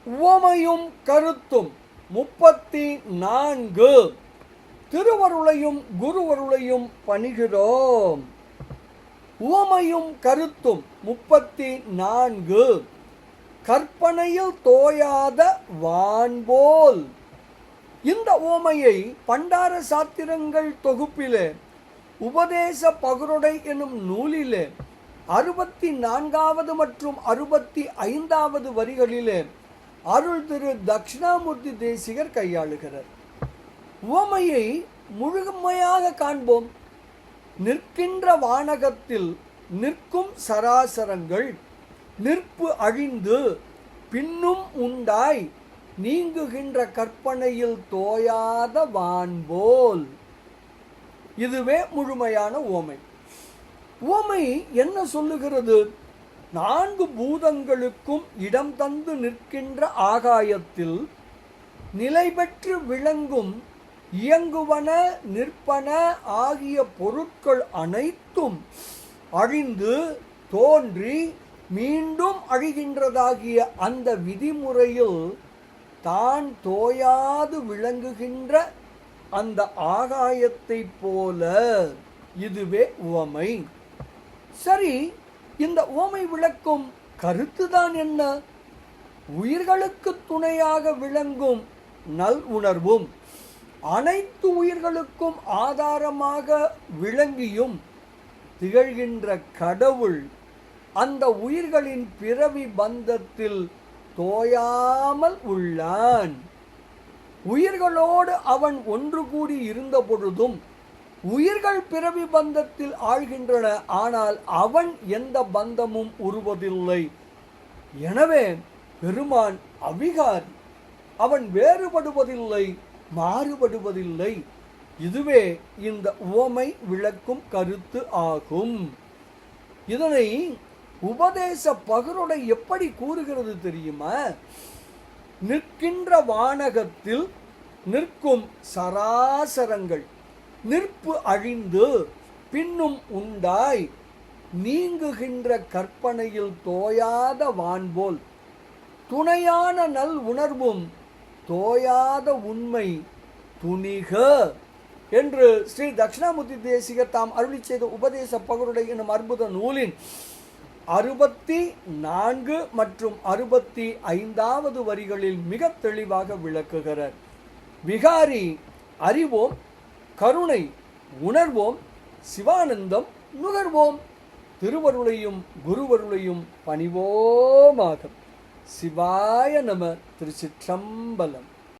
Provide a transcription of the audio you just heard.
உவமையும் கருத்தும் 34. திருவருளையும் குருவருளையும் பணிகிறோம். உவமையும் கருத்தும் 34. கற்பனையில் தோயாத வான்போல். இந்த உவமையை பண்டார சாத்திரங்கள் தொகுப்பிலே உபதேச பகருடை எனும் நூலிலே 64வது மற்றும் 65வது வரிகளிலே அருள் திரு தட்சிணாமூர்த்தி தேசிகர் கையாளுகிறார். உவமையை முழுமையாக காண்போம். நிற்கின்ற வானகத்தில் நிற்கும் சராசரங்கள் நிற்பு அழிந்து பின்னும் உண்டாய் நீங்குகின்ற கற்பனையில் தோயாத வான்போல். இதுவே முழுமையான உவமை. உவமை என்ன சொல்லுகிறது? 4 பூதங்களுக்கும் இடம் தந்து நிற்கின்ற ஆகாயத்தில் நிலை பெற்று விளங்கும் இயங்குவன நிற்பன ஆகிய பொருட்கள் அனைத்தும் அழிந்து தோன்றி மீண்டும் அழிகின்றதாகிய அந்த விதிமுறையில் தான் தோயாது விளங்குகின்ற அந்த ஆகாயத்தை போல. இதுவே உவமை. சரி, இந்த உவமை விளக்கும் கருத்துதான் என்ன? உயிர்களுக்கு துணையாக விளங்கும் நல் உணர்வும் அனைத்து உயிர்களுக்கும் ஆதாரமாக விளங்கியும் திகழ்கின்ற கடவுள் அந்த உயிர்களின் பிறவி பந்தத்தில் தோயாமல் உள்ளான். உயிர்களோடு அவன் ஒன்று கூடி இருந்த பொழுதும் உயிர்கள் பிறவி பந்தத்தில் ஆழ்கின்றன. ஆனால் அவன் எந்த பந்தமும் உருவதில்லை. எனவே பெருமான் அவிகாரி. அவன் வேறுபடுவதில்லை, மாறுபடுவதில்லை. இதுவே இந்த உவமை விளக்கும் கருத்து ஆகும். இதனை உபதேச பகருடை எப்படி கூறுகிறது தெரியுமா? நிற்கின்ற வானகத்தில் நிற்கும் சராசரங்கள் நிற்பு அழிந்து பின்னும் உண்டாய் நீங்குகின்ற கற்பனையில் தோயாத வான்போல். துணையான நல் உணர்வும் தோயாத உண்மை துணிக என்று ஸ்ரீ தட்சிணாமூர்த்தி தேசிகர் தாம் அருளி செய்த உபதேச பகருடை எனும் அற்புத நூலின் 64 மற்றும் 65வது வரிகளில் மிக தெளிவாக விளக்குகிறார். விகாரி அறிவோம், கருணை உணர்வோம், சிவானந்தம் நுகர்வோம், திருவருளையும் குருவருளையும் பணிவோமாக. சிவாய நம. திருச்சிற்றம்பலம்.